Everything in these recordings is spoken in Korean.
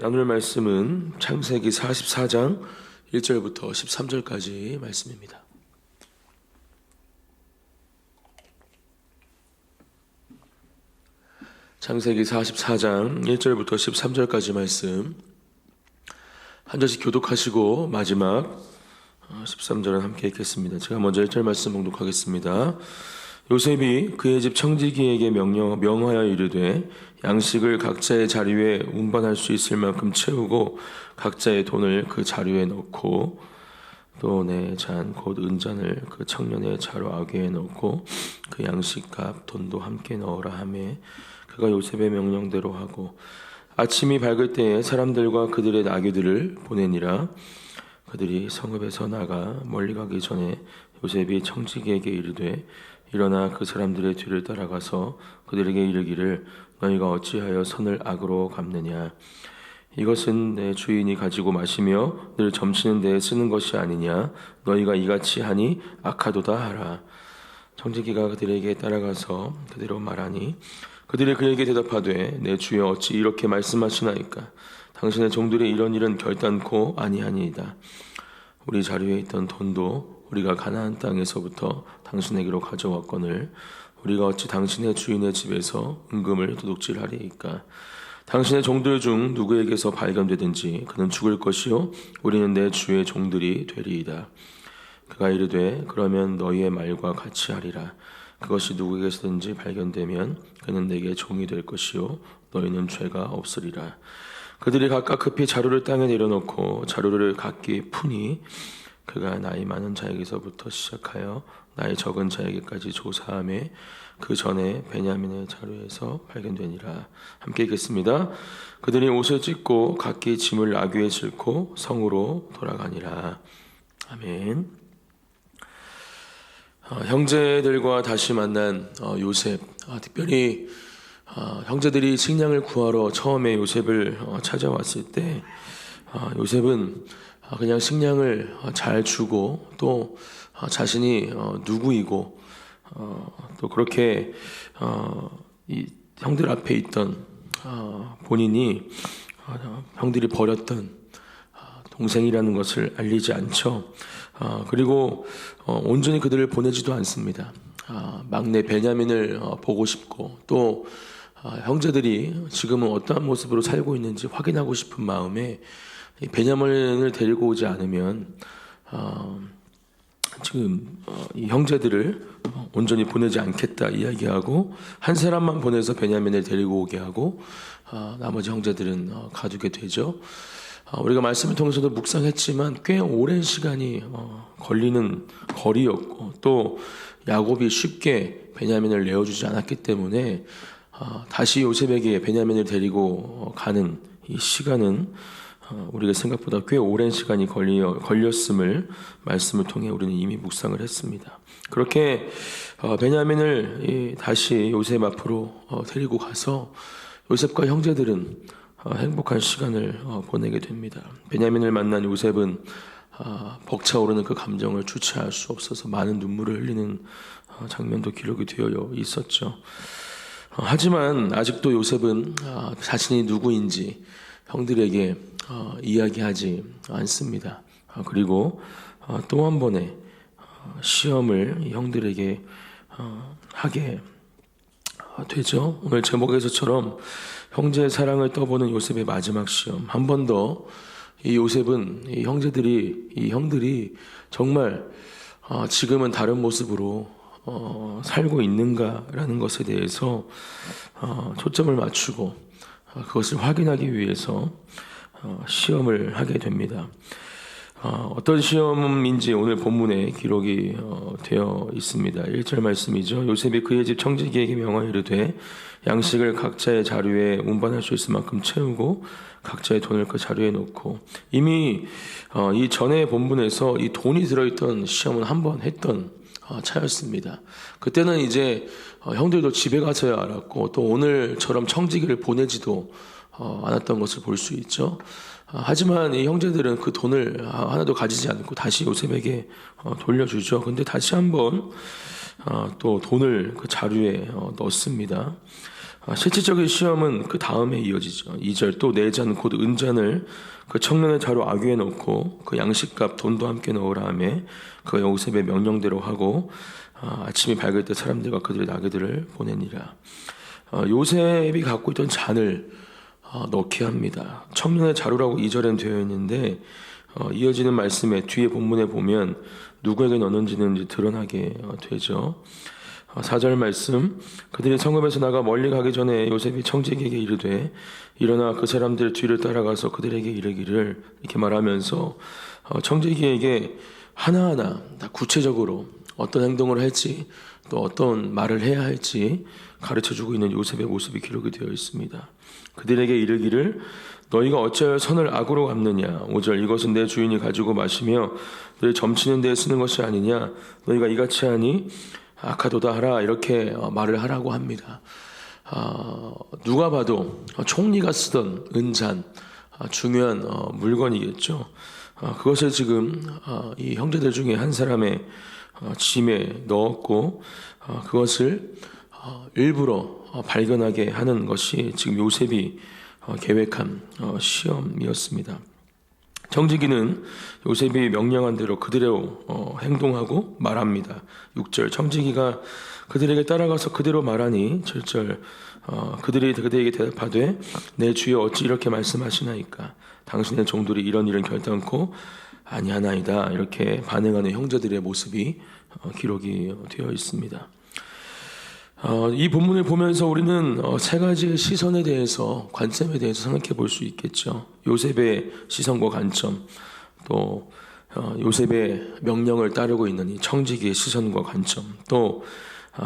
나눌 말씀은 창세기 44장 1절부터 13절까지 말씀입니다. 창세기 44장 1절부터 13절까지 말씀 한 절씩 교독하시고 마지막 13절은 함께 읽겠습니다. 제가 먼저 1절 말씀 봉독하겠습니다. 요셉이 그의 집 청지기에게 명하여 이르되 양식을 각자의 자루에 운반할 수 있을 만큼 채우고 각자의 돈을 그 자루에 넣고 또 내 잔 곧 은잔을 그 청년의 자루 아귀에 넣고 그 양식값 돈도 함께 넣으라 하매 그가 요셉의 명령대로 하고 아침이 밝을 때에 사람들과 그들의 나귀들을 보내니라. 그들이 성읍에서 나가 멀리 가기 전에 요셉이 청지기에게 이르되 일어나 그 사람들의 뒤를 따라가서 그들에게 이르기를 너희가 어찌하여 선을 악으로 갚느냐. 이것은 내 주인이 가지고 마시며 늘 점치는 데에 쓰는 것이 아니냐. 너희가 이같이 하니 악하도다 하라. 청지기가 그들에게 따라가서 그대로 말하니 그들이 그에게 대답하되 내 주여 어찌 이렇게 말씀하시나이까. 당신의 종들이 이런 일은 결단코 아니하니이다. 우리 자루에 있던 돈도 우리가 가나안 땅에서부터 당신에게로 가져왔거늘 우리가 어찌 당신의 주인의 집에서 은금을 도둑질하리이까. 당신의 종들 중 누구에게서 발견되든지 그는 죽을 것이요 우리는 내 주의 종들이 되리이다. 그가 이르되 그러면 너희의 말과 같이 하리라. 그것이 누구에게서든지 발견되면 그는 내게 종이 될 것이요 너희는 죄가 없으리라. 그들이 각각 급히 자루를 땅에 내려놓고 자루를 각기 푸니 그가 나이 많은 자에게서부터 시작하여 나이 적은 자에게까지 조사하며 그 전에 베냐민의 자루에서 발견되니라. 함께 읽겠습니다. 그들이 옷을 찢고 각기 짐을 나귀에 싣고 성으로 돌아가니라. 아멘. 형제들과 다시 만난 요셉, 특별히 형제들이 식량을 구하러 처음에 요셉을 찾아왔을 때 요셉은 그냥 식량을 잘 주고 또 자신이 누구이고 또 그렇게 이 형들 앞에 있던 본인이 형들이 버렸던 동생이라는 것을 알리지 않죠. 그리고 온전히 그들을 보내지도 않습니다. 막내 베냐민을 보고 싶고 또 형제들이 지금은 어떠한 모습으로 살고 있는지 확인하고 싶은 마음에 베냐민을 데리고 오지 않으면 지금 이 형제들을 온전히 보내지 않겠다 이야기하고 한 사람만 보내서 베냐민을 데리고 오게 하고 나머지 형제들은 가두게 되죠. 우리가 말씀을 통해서도 묵상했지만 꽤 오랜 시간이 걸리는 거리였고 또 야곱이 쉽게 베냐민을 내어주지 않았기 때문에 다시 요셉에게 베냐민을 데리고 가는 이 시간은 우리가 생각보다 꽤 오랜 시간이 걸렸음을 말씀을 통해 우리는 이미 묵상을 했습니다. 그렇게 베냐민을 다시 요셉 앞으로 데리고 가서 요셉과 형제들은 행복한 시간을 보내게 됩니다. 베냐민을 만난 요셉은 벅차오르는 그 감정을 주체할 수 없어서 많은 눈물을 흘리는 장면도 기록이 되어 있었죠. 하지만 아직도 요셉은 자신이 누구인지 형들에게 이야기하지 않습니다. 그리고 또 한 번의 시험을 형들에게 하게 되죠. 오늘 제목에서처럼 형제의 사랑을 떠보는 요셉의 마지막 시험. 한 번 더 이 요셉은 이 형들이 정말 지금은 다른 모습으로 살고 있는가라는 것에 대해서 초점을 맞추고 그것을 확인하기 위해서 시험을 하게 됩니다. 어떤 시험인지 오늘 본문에 기록이 되어 있습니다. 1절 말씀이죠. 요셉이 그의 집 청지기에게 명하여 이르되 양식을 각자의 자루에 운반할 수 있을 만큼 채우고 각자의 돈을 그 자루에 넣고 이미 이 전에 본문에서 이 돈이 들어있던 시험은 한 번 했던 차였습니다. 그때는 이제 형들도 집에 가서야 알았고 또 오늘처럼 청지기를 보내지도 않았던 것을 볼 수 있죠. 하지만 이 형제들은 그 돈을 하나도 가지지 않고 다시 요셉에게 돌려주죠. 근데 다시 한번 또 돈을 그 자루에 넣습니다. 실질적인 시험은 그 다음에 이어지죠. 2절 또 내 잔 곧 은잔을 그 청년의 자루 아귀에 넣고 그 양식값 돈도 함께 넣으라 하며 그 요셉의 명령대로 하고 아침이 밝을 때 사람들과 그들의 나귀들을 보내니라. 요셉이 갖고 있던 잔을 넣게 합니다. 청년의 자루라고 2절엔 되어 있는데 이어지는 말씀에 뒤에 본문에 보면 누구에게 넣는지는 이제 드러나게 되죠. 4절 말씀 그들이 성읍에서 나가 멀리 가기 전에 요셉이 청지기에게 이르되 일어나 그 사람들 뒤를 따라가서 그들에게 이르기를 이렇게 말하면서 청지기에게 하나하나 다 구체적으로 어떤 행동을 할지 또 어떤 말을 해야 할지 가르쳐주고 있는 요셉의 모습이 기록이 되어 있습니다. 그들에게 이르기를 너희가 어찌하여 선을 악으로 갚느냐. 5절 이것은 내 주인이 가지고 마시며 너희 점치는 데에 쓰는 것이 아니냐. 너희가 이같이 하니 악하도다 하라. 이렇게 말을 하라고 합니다. 누가 봐도 총리가 쓰던 은잔 중요한 물건이겠죠. 그것을 지금 이 형제들 중에 한 사람의 짐에 넣었고 그것을 일부러 발견하게 하는 것이 지금 요셉이 계획한 시험이었습니다. 청지기는 요셉이 명령한 대로 그대로 행동하고 말합니다. 6절 청지기가 그들에게 따라가서 그대로 말하니 7절 그들이 그대에게 대답하되 내 주여 어찌 이렇게 말씀하시나이까 당신의 종들이 이런 일은 결단코 아니하나이다. 이렇게 반응하는 형제들의 모습이 기록이 되어 있습니다. 이 본문을 보면서 우리는 세 가지의 시선에 대해서 관점에 대해서 생각해 볼 수 있겠죠. 요셉의 시선과 관점, 또 요셉의 명령을 따르고 있는 이 청지기의 시선과 관점, 또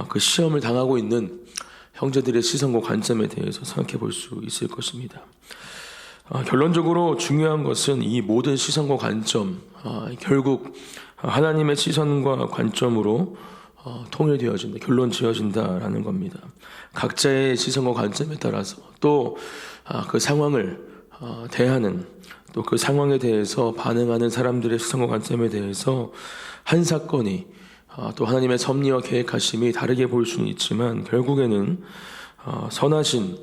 그 시험을 당하고 있는 형제들의 시선과 관점에 대해서 생각해 볼 수 있을 것입니다. 결론적으로 중요한 것은 이 모든 시선과 관점, 결국 하나님의 시선과 관점으로 통일되어진다, 결론 지어진다라는 겁니다. 각자의 시선과 관점에 따라서 또 그 상황을 대하는, 또 그 상황에 대해서 반응하는 사람들의 시선과 관점에 대해서 한 사건이 또 하나님의 섭리와 계획하심이 다르게 보일 수는 있지만 결국에는 선하신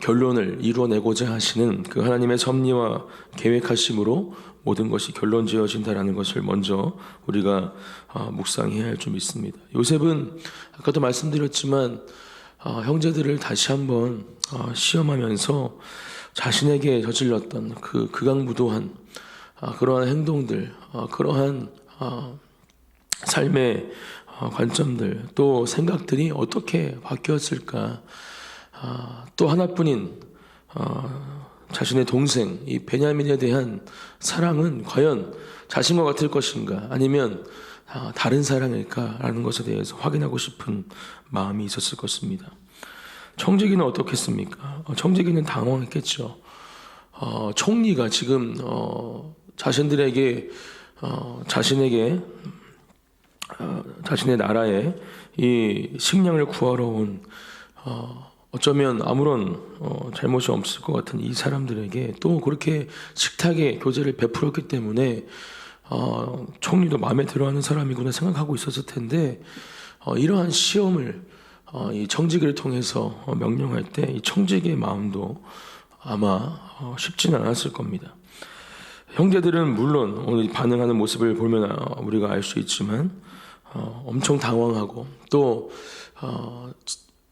결론을 이루어내고자 하시는 그 하나님의 섭리와 계획하심으로 모든 것이 결론 지어진다라는 것을 먼저 우리가 묵상해야 할 줄 믿습니다. 요셉은 아까도 말씀드렸지만 형제들을 다시 한번 시험하면서 자신에게 저질렀던 그 극악무도한 그러한 행동들, 그러한 삶의 관점들, 또 생각들이 어떻게 바뀌었을까. 또 하나뿐인 자신의 동생 이 베냐민에 대한 사랑은 과연 자신과 같을 것인가 아니면 다른 사랑일까라는 것에 대해서 확인하고 싶은 마음이 있었을 것입니다. 청지기는 어떻겠습니까? 청지기는 당황했겠죠. 총리가 지금 자신들에게 자신에게 자신의 나라에 이 식량을 구하러 온 어쩌면 아무런 잘못이 없을 것 같은 이 사람들에게 또 그렇게 식탁에 교제를 베풀었기 때문에 총리도 마음에 들어하는 사람이구나 생각하고 있었을 텐데 이러한 시험을 이 청지기를 통해서 명령할 때 이 청지기의 마음도 아마 쉽지는 않았을 겁니다. 형제들은 물론 오늘 반응하는 모습을 보면 우리가 알 수 있지만 엄청 당황하고 또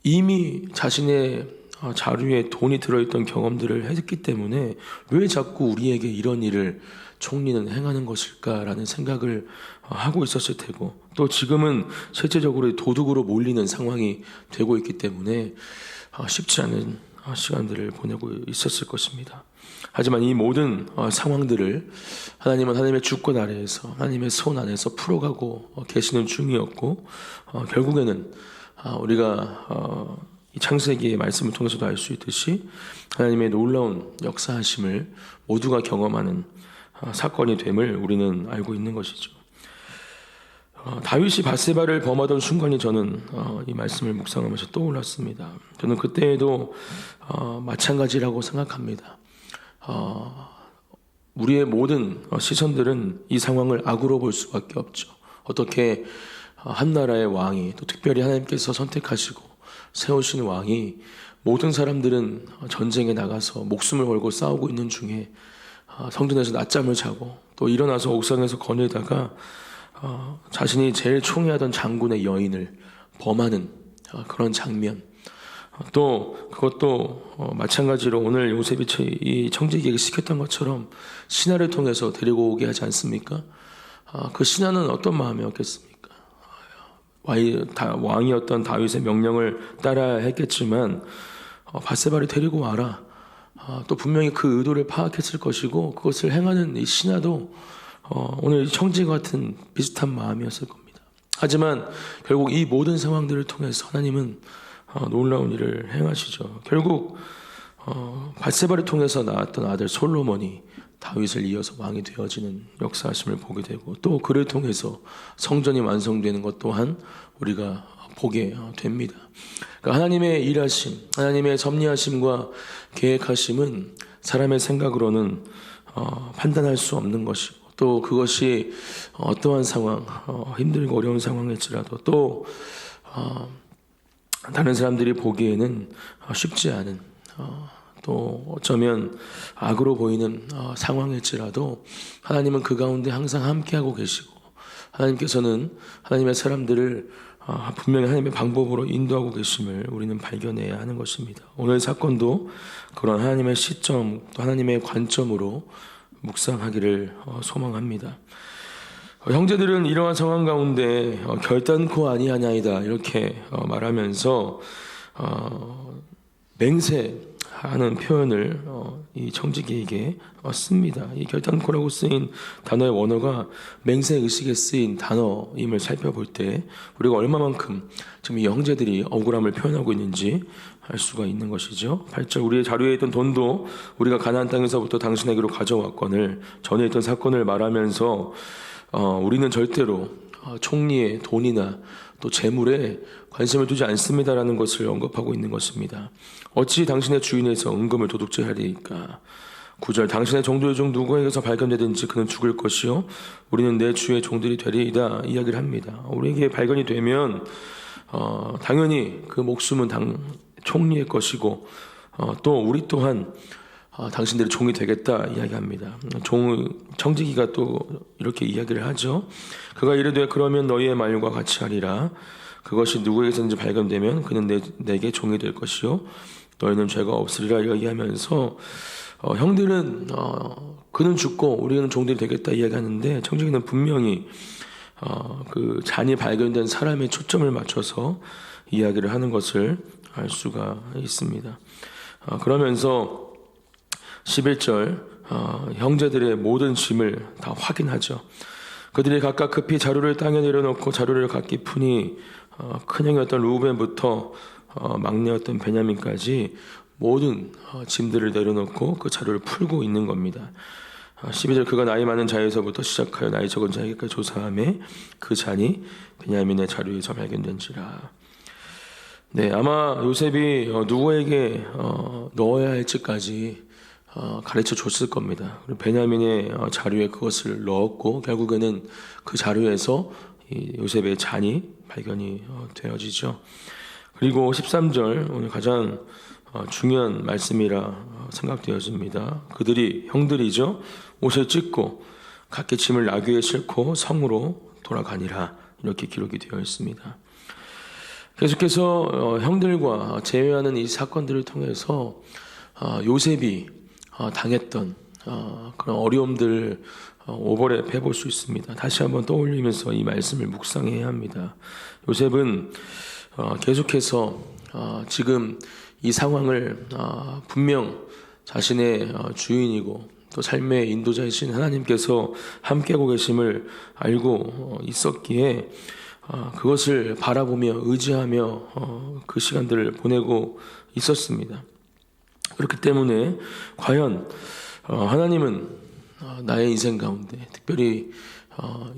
이미 자신의 자루에 돈이 들어있던 경험들을 했기 때문에 왜 자꾸 우리에게 이런 일을 총리는 행하는 것일까라는 생각을 하고 있었을 테고 또 지금은 실제적으로 도둑으로 몰리는 상황이 되고 있기 때문에 쉽지 않은 시간들을 보내고 있었을 것입니다. 하지만 이 모든 상황들을 하나님은 하나님의 주권 아래에서 하나님의 손 안에서 풀어가고 계시는 중이었고 결국에는 우리가 이 창세기의 말씀을 통해서도 알 수 있듯이 하나님의 놀라운 역사하심을 모두가 경험하는 사건이 됨을 우리는 알고 있는 것이죠. 다윗이 밧세바를 범하던 순간이 저는 이 말씀을 묵상하면서 떠올랐습니다. 저는 그때에도 마찬가지라고 생각합니다. 우리의 모든 시선들은 이 상황을 악으로 볼 수밖에 없죠. 어떻게 한 나라의 왕이 또 특별히 하나님께서 선택하시고 세우신 왕이 모든 사람들은 전쟁에 나가서 목숨을 걸고 싸우고 있는 중에 성전에서 낮잠을 자고 또 일어나서 옥상에서 거닐다가 자신이 제일 총애하던 장군의 여인을 범하는 그런 장면, 또 그것도 마찬가지로 오늘 요셉이 이 청지기에게 시켰던 것처럼 신하를 통해서 데리고 오게 하지 않습니까? 그 신하는 어떤 마음이었겠습니까? 왕이었던 다윗의 명령을 따라야 했겠지만 밧세바를 데리고 와라. 또 분명히 그 의도를 파악했을 것이고 그것을 행하는 이 신하도 오늘 청지기와 같은 비슷한 마음이었을 겁니다. 하지만 결국 이 모든 상황들을 통해서 하나님은 놀라운 일을 행하시죠. 결국 밧세바를 통해서 낳았던 아들 솔로몬이 다윗을 이어서 왕이 되어지는 역사하심을 보게 되고 또 그를 통해서 성전이 완성되는 것 또한 우리가 보게 됩니다. 그러니까 하나님의 일하심, 하나님의 섭리하심과 계획하심은 사람의 생각으로는 판단할 수 없는 것이고 또 그것이 어떠한 상황, 힘들고 어려운 상황일지라도 또 다른 사람들이 보기에는 쉽지 않은 또 어쩌면 악으로 보이는 상황일지라도 하나님은 그 가운데 항상 함께하고 계시고 하나님께서는 하나님의 사람들을 분명히 하나님의 방법으로 인도하고 계심을 우리는 발견해야 하는 것입니다. 오늘 사건도 그런 하나님의 시점 또 하나님의 관점으로 묵상하기를 소망합니다. 형제들은 이러한 상황 가운데 결단코 아니하나이다 이렇게 말하면서 맹세하는 표현을 이 청지기에게 씁니다. 이 결단코라고 쓰인 단어의 원어가 맹세의식에 쓰인 단어임을 살펴볼 때 우리가 얼마만큼 지금 이 형제들이 억울함을 표현하고 있는지 알 수가 있는 것이죠. 8절 우리의 자료에 있던 돈도 우리가 가나안 땅에서부터 당신에게로 가져왔거늘 전에 있던 사건을 말하면서 우리는 절대로 총리의 돈이나 또 재물에 관심을 두지 않습니다라는 것을 언급하고 있는 것입니다. 어찌 당신의 주인에서 은금을 도둑질하리이까? 9절 당신의 종들 중 누구에게서 발견되든지 그는 죽을 것이요 우리는 내 주의 종들이 되리이다 이야기를 합니다. 우리에게 발견이 되면 당연히 그 목숨은 총리의 것이고 또 우리 또한 당신들의 종이 되겠다 이야기합니다. 청지기가 또 이렇게 이야기를 하죠. 그가 이르되 그러면 너희의 만류가 같이 하리라. 그것이 누구에게서든지 발견되면 그는 내게 종이 될 것이요 너희는 죄가 없으리라 이야기하면서 형들은 그는 죽고 우리는 종들이 되겠다 이야기하는데 청지기는 분명히 그 잔이 발견된 사람의 초점을 맞춰서 이야기를 하는 것을 알 수가 있습니다. 그러면서 11절 형제들의 모든 짐을 다 확인하죠. 그들이 각각 급히 자루를 땅에 내려놓고 자루를 각기 푸니 큰형이었던 루벤부터 막내였던 베냐민까지 모든 짐들을 내려놓고 그 자루를 풀고 있는 겁니다. 12절 그가 나이 많은 자에서부터 시작하여 나이 적은 자에게까지 조사하매 그 잔이 베냐민의 자루에서 발견된지라. 네, 아마 요셉이 누구에게 넣어야 할지까지 가르쳐 줬을 겁니다. 베냐민의 자루에 그것을 넣었고 결국에는 그 자루에서 요셉의 잔이 발견이 되어지죠. 그리고 13절 오늘 가장 중요한 말씀이라 생각되어집니다. 그들이 형들이죠. 옷을 찢고 각기 짐을 나귀에 싣고 성으로 돌아가니라 이렇게 기록이 되어 있습니다. 계속해서 형들과 제외하는 이 사건들을 통해서 요셉이 당했던 그런 어려움들을 오버랩 해볼 수 있습니다. 다시 한번 떠올리면서 이 말씀을 묵상해야 합니다. 요셉은 계속해서 지금 이 상황을 분명 자신의 주인이고 또 삶의 인도자이신 하나님께서 함께하고 계심을 알고 있었기에 그것을 바라보며 의지하며 그 시간들을 보내고 있었습니다. 그렇기 때문에 과연 하나님은 나의 인생 가운데 특별히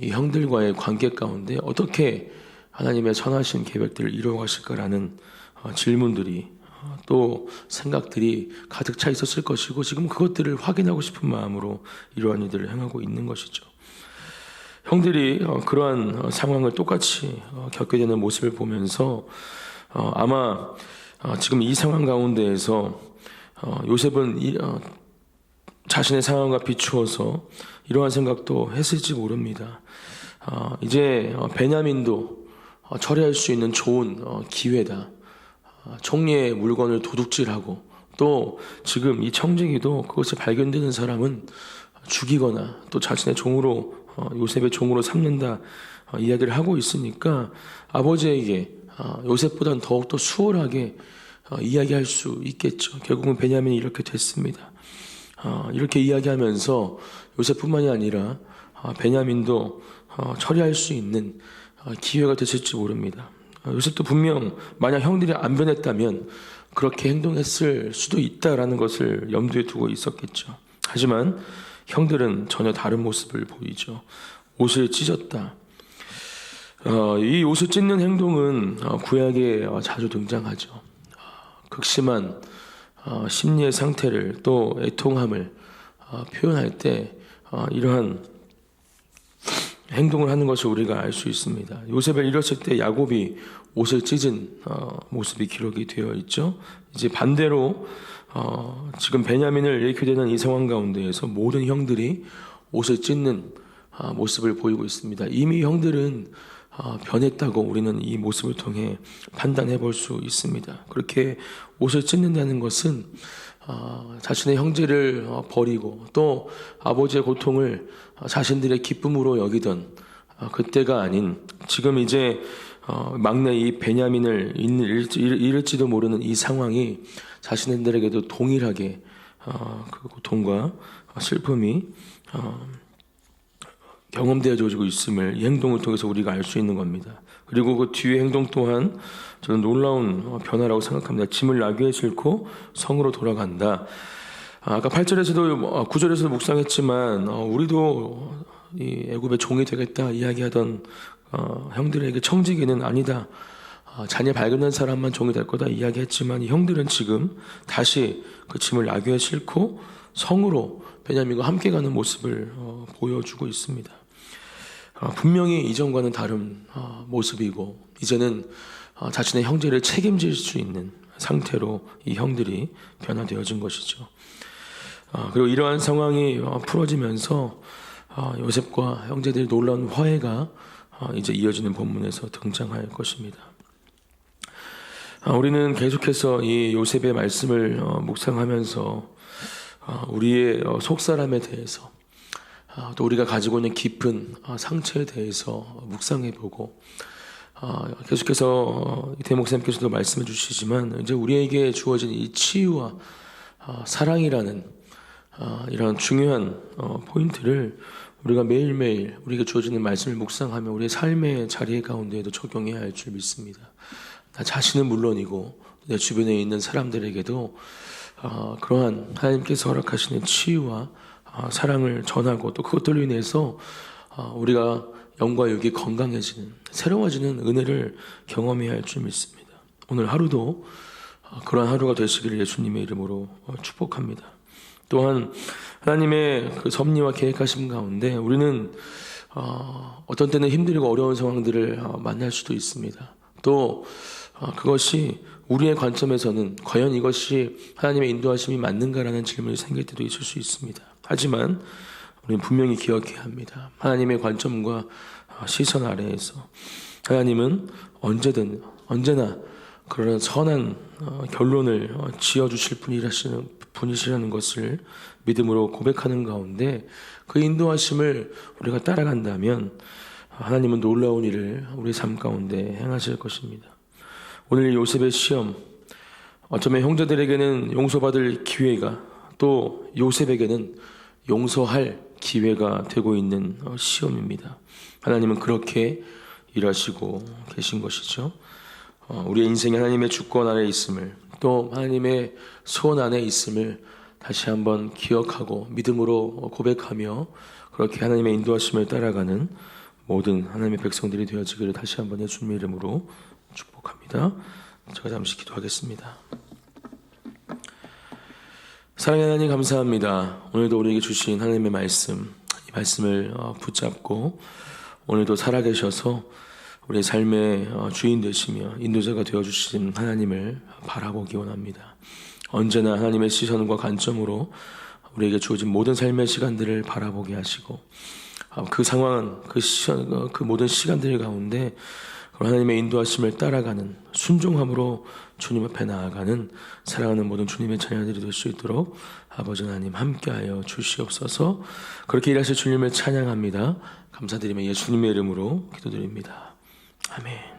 이 형들과의 관계 가운데 어떻게 하나님의 선하신 계획들을 이루어가실까라는 질문들이 또 생각들이 가득 차 있었을 것이고 지금 그것들을 확인하고 싶은 마음으로 이러한 일들을 행하고 있는 것이죠. 형들이 그러한 상황을 똑같이 겪게 되는 모습을 보면서 아마 지금 이 상황 가운데에서 요셉은 자신의 상황과 비추어서 이러한 생각도 했을지 모릅니다. 이제 베냐민도 처리할 수 있는 좋은 기회다. 총리의 물건을 도둑질하고 또 지금 이 청지기도 그것이 발견되는 사람은 죽이거나 또 자신의 종으로 요셉의 종으로 삼는다 이야기를 하고 있으니까 아버지에게 요셉보다는 더욱더 수월하게 이야기할 수 있겠죠. 결국은 베냐민이 이렇게 됐습니다. 이렇게 이야기하면서 요셉뿐만이 아니라 베냐민도 처리할 수 있는 기회가 됐을지 모릅니다. 요셉도 분명 만약 형들이 안 변했다면 그렇게 행동했을 수도 있다라는 것을 염두에 두고 있었겠죠. 하지만 형들은 전혀 다른 모습을 보이죠. 옷을 찢었다. 이 옷을 찢는 행동은 구약에 자주 등장하죠. 극심한 심리의 상태를 또 애통함을 표현할 때 이러한 행동을 하는 것을 우리가 알 수 있습니다. 요셉을 잃었을 때 야곱이 옷을 찢은 모습이 기록이 되어 있죠. 이제 반대로 지금 베냐민을 잃게 되는 이 상황 가운데에서 모든 형들이 옷을 찢는 모습을 보이고 있습니다. 이미 형들은 변했다고 우리는 이 모습을 통해 판단해 볼 수 있습니다. 그렇게 옷을 찢는다는 것은 자신의 형제를 버리고 또 아버지의 고통을 자신들의 기쁨으로 여기던 그때가 아닌 지금 이제 막내 이 베냐민을 잃을지도 모르는 이 상황이 자신들에게도 동일하게 그 고통과 슬픔이 경험되어지고 있음을 이 행동을 통해서 우리가 알 수 있는 겁니다. 그리고 그 뒤의 행동 또한 저는 놀라운 변화라고 생각합니다. 짐을 나귀에 싣고 성으로 돌아간다. 아까 8절에서도 9절에서도 묵상했지만 우리도 이 애굽의 종이 되겠다 이야기하던 형들에게 청지기는 아니다. 자녀 발견한 사람만 종이 될 거다 이야기했지만 이 형들은 지금 다시 그 짐을 나귀에 싣고 성으로 베냐민과 함께 가는 모습을 보여주고 있습니다. 분명히 이전과는 다른 모습이고 이제는 자신의 형제를 책임질 수 있는 상태로 이 형들이 변화되어진 것이죠. 그리고 이러한 상황이 풀어지면서 요셉과 형제들의 놀라운 화해가 이제 이어지는 본문에서 등장할 것입니다. 우리는 계속해서 이 요셉의 말씀을 묵상하면서 우리의 속사람에 대해서 또 우리가 가지고 있는 깊은 상처에 대해서 묵상해보고 계속해서 이태 목사님께서도 말씀해 주시지만 이제 우리에게 주어진 이 치유와 사랑이라는 이런 중요한 포인트를 우리가 매일매일 우리가 주어지는 말씀을 묵상하며 우리의 삶의 자리 가운데에도 적용해야 할 줄 믿습니다. 나 자신은 물론이고 내 주변에 있는 사람들에게도 그러한 하나님께서 허락하시는 치유와 사랑을 전하고 또 그것들로 인해서 우리가 영과 육이 건강해지는 새로워지는 은혜를 경험해야 할 줄 믿습니다. 오늘 하루도 그러한 하루가 되시기를 예수님의 이름으로 축복합니다. 또한 하나님의 그 섭리와 계획하심 가운데 우리는 어떤 때는 힘들고 어려운 상황들을 만날 수도 있습니다. 또 그것이 우리의 관점에서는 과연 이것이 하나님의 인도하심이 맞는가라는 질문이 생길 때도 있을 수 있습니다. 하지만 우리는 분명히 기억해야 합니다. 하나님의 관점과 시선 아래에서 하나님은 언제나 그런 선한 결론을 지어주실 분이시라는 것을 믿음으로 고백하는 가운데 그 인도하심을 우리가 따라간다면 하나님은 놀라운 일을 우리 삶 가운데 행하실 것입니다. 오늘 요셉의 시험, 어쩌면 형제들에게는 용서받을 기회가 또 요셉에게는 용서할 기회가 되고 있는 시험입니다. 하나님은 그렇게 일하시고 계신 것이죠. 우리의 인생이 하나님의 주권 안에 있음을 또 하나님의 소원 안에 있음을 다시 한번 기억하고 믿음으로 고백하며 그렇게 하나님의 인도하심을 따라가는 모든 하나님의 백성들이 되어지기를 다시 한번 예수님의 이름으로 축복합니다. 제가 잠시 기도하겠습니다. 사랑하는 하나님 감사합니다. 오늘도 우리에게 주신 하나님의 말씀, 이 말씀을 붙잡고 오늘도 살아계셔서 우리의 삶의 주인 되시며 인도자가 되어주신 하나님을 바라보기 원합니다. 언제나 하나님의 시선과 관점으로 우리에게 주어진 모든 삶의 시간들을 바라보게 하시고 그 상황, 그 시선, 그 모든 시간들 가운데 하나님의 인도하심을 따라가는 순종함으로 주님 앞에 나아가는 사랑하는 모든 주님의 자녀들이 될 수 있도록 아버지 하나님 함께하여 주시옵소서. 그렇게 일하실 주님을 찬양합니다. 감사드리며 예수님의 이름으로 기도드립니다. 아멘.